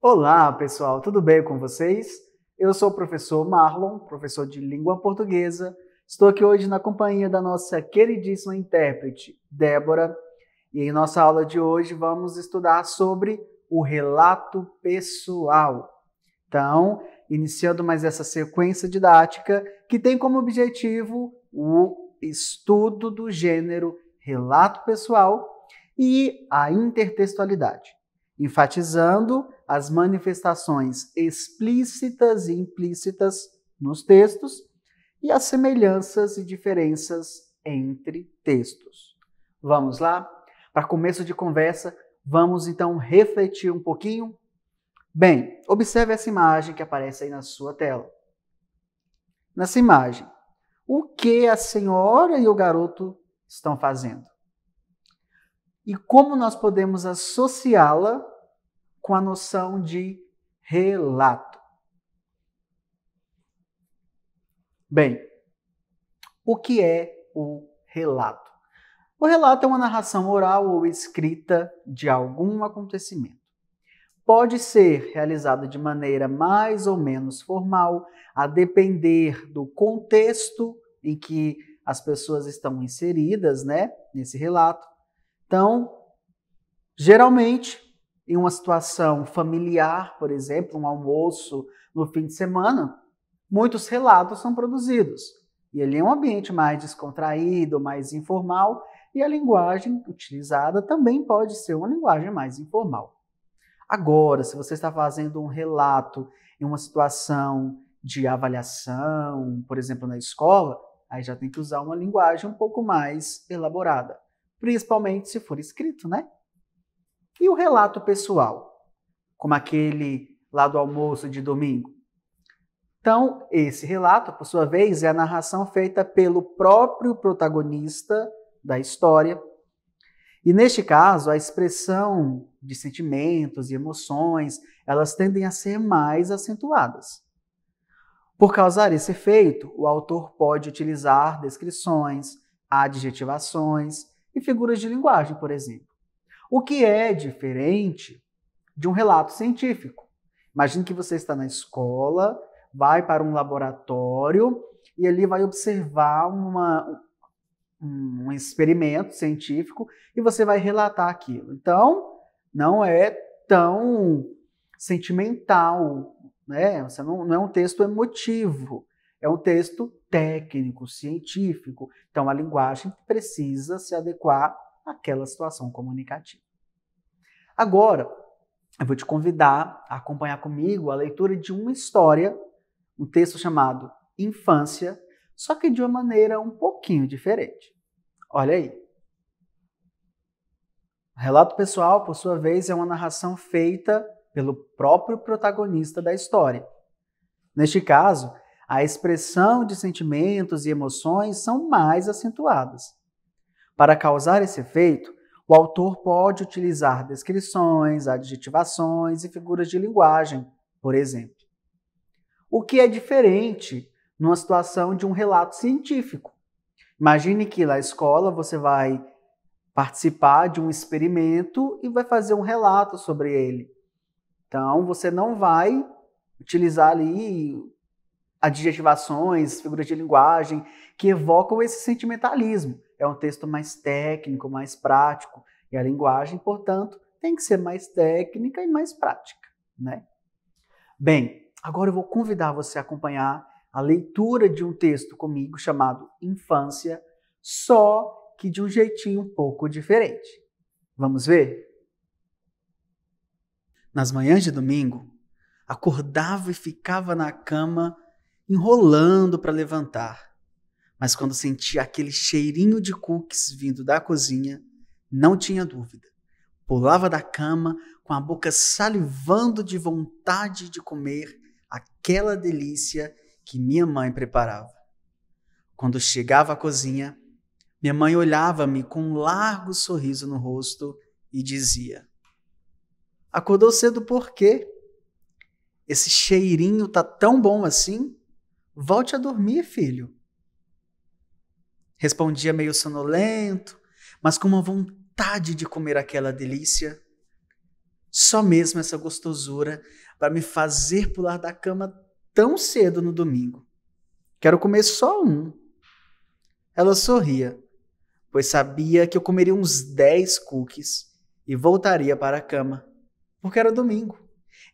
Olá, pessoal, tudo bem com vocês? Eu sou o professor Marlon, professor de língua portuguesa. Estou aqui hoje na companhia da nossa queridíssima intérprete, Débora. E em nossa aula de hoje vamos estudar sobre o relato pessoal. Então, iniciando mais essa sequência didática que tem como objetivo o estudo do gênero relato pessoal e a intertextualidade, enfatizando as manifestações explícitas e implícitas nos textos e as semelhanças e diferenças entre textos. Vamos lá? Para começo de conversa, vamos então refletir um pouquinho? Bem, observe essa imagem que aparece aí na sua tela. Nessa imagem, o que a senhora e o garoto estão fazendo? E como nós podemos associá-la com a noção de relato? Bem, o que é o relato? O relato é uma narração oral ou escrita de algum acontecimento. Pode ser realizada de maneira mais ou menos formal, a depender do contexto em que as pessoas estão inseridas, nesse relato. Então, geralmente, em uma situação familiar, por exemplo, um almoço no fim de semana, muitos relatos são produzidos. E ali é um ambiente mais descontraído, mais informal, e a linguagem utilizada também pode ser uma linguagem mais informal. Agora, se você está fazendo um relato em uma situação de avaliação, por exemplo, na escola, aí já tem que usar uma linguagem um pouco mais elaborada, principalmente se for escrito, E o relato pessoal, como aquele lá do almoço de domingo? Então, esse relato, por sua vez, é a narração feita pelo próprio protagonista da história. E neste caso, a expressão de sentimentos e emoções, elas tendem a ser mais acentuadas. Por causar esse efeito, o autor pode utilizar descrições, adjetivações e figuras de linguagem, por exemplo. O que é diferente de um relato científico. Imagine que você está na escola, vai para um laboratório e ali vai observar um experimento científico e você vai relatar aquilo. Então, não é tão sentimental, Você não é um texto emotivo, é um texto técnico, científico. Então, a linguagem precisa se adequar àquela situação comunicativa. Agora, eu vou te convidar a acompanhar comigo a leitura de uma história, um texto chamado Infância, só que de uma maneira um pouquinho diferente. Olha aí. O relato pessoal, por sua vez, é uma narração feita pelo próprio protagonista da história. Neste caso, a expressão de sentimentos e emoções são mais acentuadas. Para causar esse efeito, o autor pode utilizar descrições, adjetivações e figuras de linguagem, por exemplo. O que é diferente numa situação de um relato científico. Imagine que na escola você vai participar de um experimento e vai fazer um relato sobre ele. Então, você não vai utilizar ali adjetivações, figuras de linguagem que evocam esse sentimentalismo. É um texto mais técnico, mais prático. E a linguagem, portanto, tem que ser mais técnica e mais prática, Bem, agora eu vou convidar você a acompanhar a leitura de um texto comigo chamado Infância, só que de um jeitinho um pouco diferente. Vamos ver? Nas manhãs de domingo, acordava e ficava na cama enrolando para levantar. Mas quando sentia aquele cheirinho de cookies vindo da cozinha, não tinha dúvida. Pulava da cama com a boca salivando de vontade de comer aquela delícia que minha mãe preparava. Quando chegava à cozinha, minha mãe olhava-me com um largo sorriso no rosto e dizia: "Acordou cedo por quê? Esse cheirinho tá tão bom assim? Volte a dormir, filho." Respondia meio sonolento, mas com uma vontade de comer aquela delícia. Só mesmo essa gostosura para me fazer pular da cama tão cedo no domingo. Quero comer só um. Ela sorria, pois sabia que eu comeria uns 10 cookies e voltaria para a cama, porque era domingo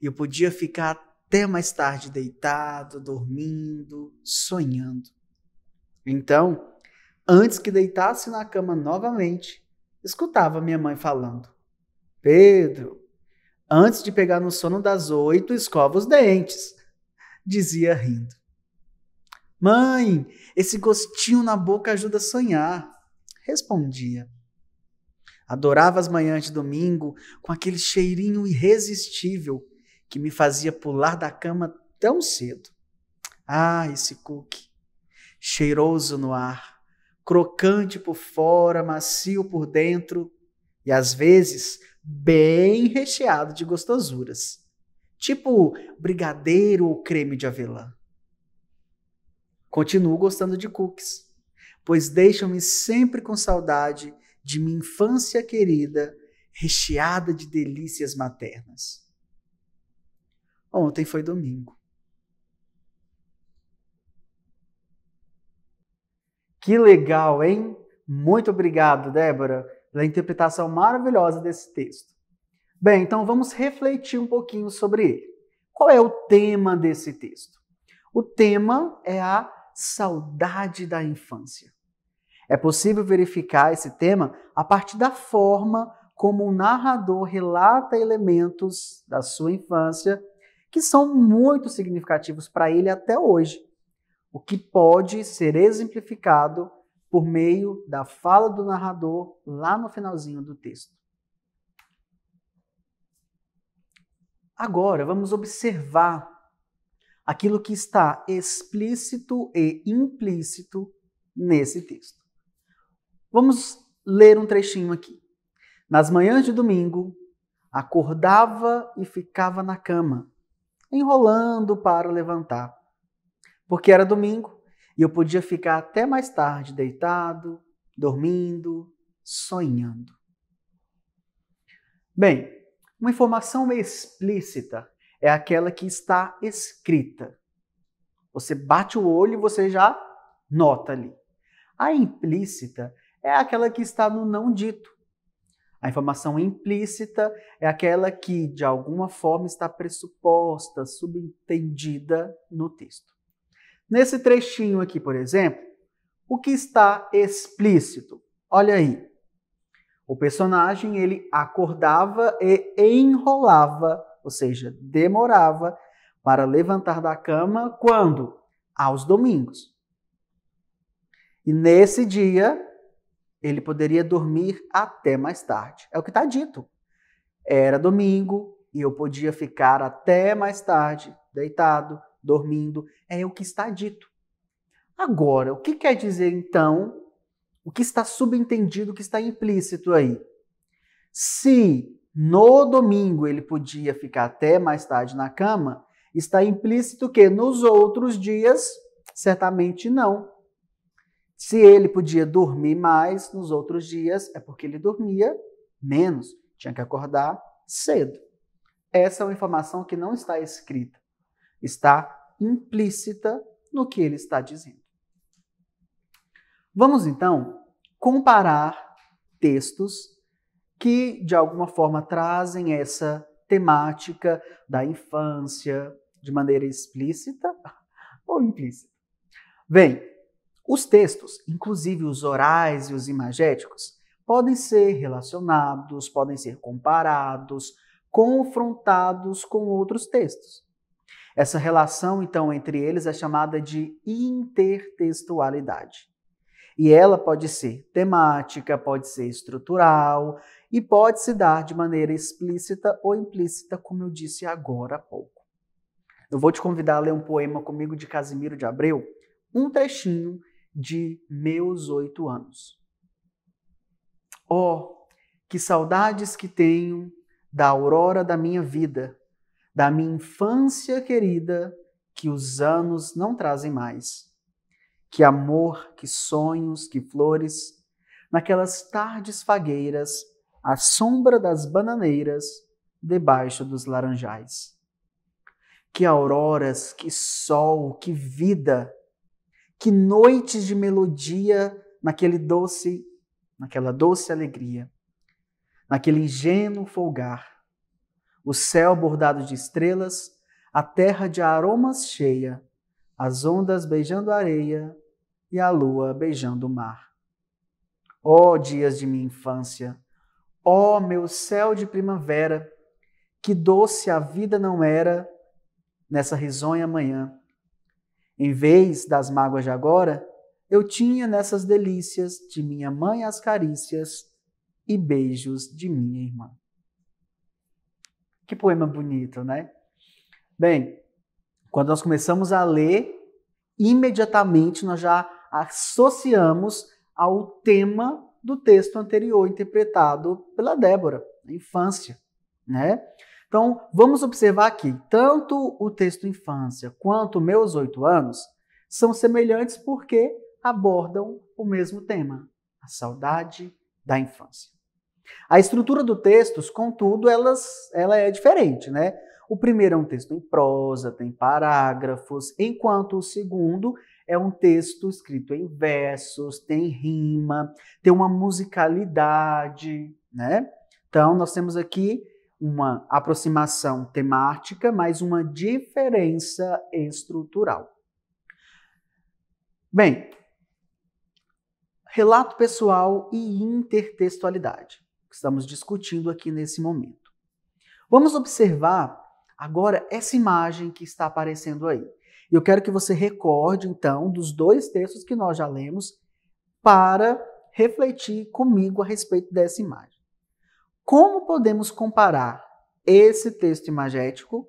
e eu podia ficar até mais tarde deitado, dormindo, sonhando. Então, antes que deitasse na cama novamente, escutava minha mãe falando: Pedro, antes de pegar no sono das 8, escova os dentes, dizia rindo. Mãe, esse gostinho na boca ajuda a sonhar, respondia. Adorava as manhãs de domingo com aquele cheirinho irresistível que me fazia pular da cama tão cedo. Ah, esse cookie, cheiroso no ar, crocante por fora, macio por dentro e às vezes bem recheado de gostosuras, tipo brigadeiro ou creme de avelã. Continuo gostando de cookies, pois deixam-me sempre com saudade de minha infância querida, recheada de delícias maternas. Ontem foi domingo. Que legal, hein? Muito obrigado, Débora, pela interpretação maravilhosa desse texto. Bem, então vamos refletir um pouquinho sobre ele. Qual é o tema desse texto? O tema é a saudade da infância. É possível verificar esse tema a partir da forma como o narrador relata elementos da sua infância que são muito significativos para ele até hoje, o que pode ser exemplificado por meio da fala do narrador lá no finalzinho do texto. Agora, vamos observar aquilo que está explícito e implícito nesse texto. Vamos ler um trechinho aqui. Nas manhãs de domingo, acordava e ficava na cama, enrolando para levantar, porque era domingo e eu podia ficar até mais tarde deitado, dormindo, sonhando. Bem, uma informação explícita é aquela que está escrita. Você bate o olho e você já nota ali. A implícita é aquela que está no não dito. A informação implícita é aquela que, de alguma forma, está pressuposta, subentendida no texto. Nesse trechinho aqui, por exemplo, o que está explícito? Olha aí. O personagem, ele acordava e enrolava, ou seja, demorava para levantar da cama quando? Aos domingos. E nesse dia, ele poderia dormir até mais tarde. É o que está dito. Era domingo e eu podia ficar até mais tarde, deitado, dormindo. É o que está dito. Agora, o que quer dizer então? O que está subentendido, o que está implícito aí? Se no domingo ele podia ficar até mais tarde na cama, está implícito que nos outros dias, certamente não. Se ele podia dormir mais nos outros dias, é porque ele dormia menos, tinha que acordar cedo. Essa é uma informação que não está escrita, está implícita no que ele está dizendo. Vamos então comparar textos que de alguma forma trazem essa temática da infância de maneira explícita ou implícita. Bem, os textos, inclusive os orais e os imagéticos, podem ser relacionados, podem ser comparados, confrontados com outros textos. Essa relação, então, entre eles é chamada de intertextualidade. E ela pode ser temática, pode ser estrutural e pode se dar de maneira explícita ou implícita, como eu disse agora há pouco. Eu vou te convidar a ler um poema comigo de Casimiro de Abreu, um trechinho de Meus 8 anos. Oh, que saudades que tenho da aurora da minha vida, da minha infância querida, que os anos não trazem mais. Que amor, que sonhos, que flores, naquelas tardes fagueiras, à sombra das bananeiras, debaixo dos laranjais. Que auroras, que sol, que vida, que noites de melodia naquela doce alegria, naquele ingênuo folgar. O céu bordado de estrelas, a terra de aromas cheia, as ondas beijando a areia e a lua beijando o mar. Ó dias de minha infância, ó meu céu de primavera, que doce a vida não era nessa risonha manhã. Em vez das mágoas de agora, eu tinha nessas delícias de minha mãe as carícias e beijos de minha irmã. Que poema bonito, né? Bem, quando nós começamos a ler, imediatamente nós já associamos ao tema do texto anterior, interpretado pela Débora, a infância, né? Então, vamos observar aqui, tanto o texto Infância quanto Meus 8 Anos são semelhantes porque abordam o mesmo tema, a saudade da infância. A estrutura do texto, contudo, ela é diferente, né? O primeiro é um texto em prosa, tem parágrafos, enquanto o segundo é um texto escrito em versos, tem rima, tem uma musicalidade, né? Então, nós temos aqui uma aproximação temática, mas uma diferença estrutural. Bem, relato pessoal e intertextualidade, que estamos discutindo aqui nesse momento. Vamos observar agora essa imagem que está aparecendo aí. Eu quero que você recorde, então, dos dois textos que nós já lemos para refletir comigo a respeito dessa imagem. Como podemos comparar esse texto imagético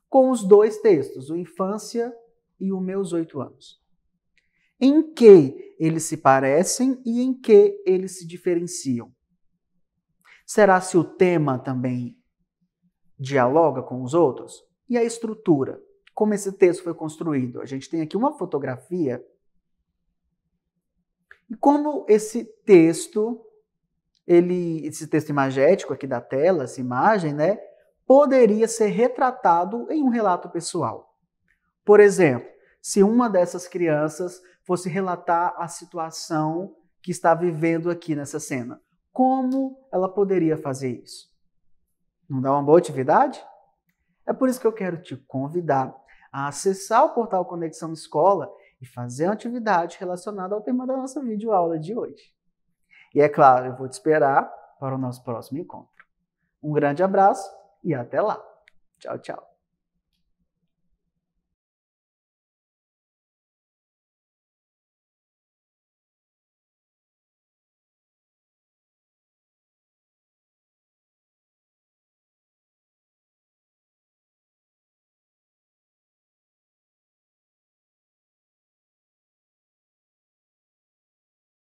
com os dois textos, o Infância e o Meus 8 Anos? Em que eles se parecem e em que eles se diferenciam? Será se o tema também dialoga com os outros? E a estrutura? Como esse texto foi construído? A gente tem aqui uma fotografia. E como esse texto imagético aqui da tela, essa imagem, né, poderia ser retratado em um relato pessoal. Por exemplo, se uma dessas crianças fosse relatar a situação que está vivendo aqui nessa cena, como ela poderia fazer isso? Não dá uma boa atividade? É por isso que eu quero te convidar a acessar o portal Conexão Escola e fazer uma atividade relacionada ao tema da nossa videoaula de hoje. E é claro, eu vou te esperar para o nosso próximo encontro. Um grande abraço e até lá. Tchau, tchau.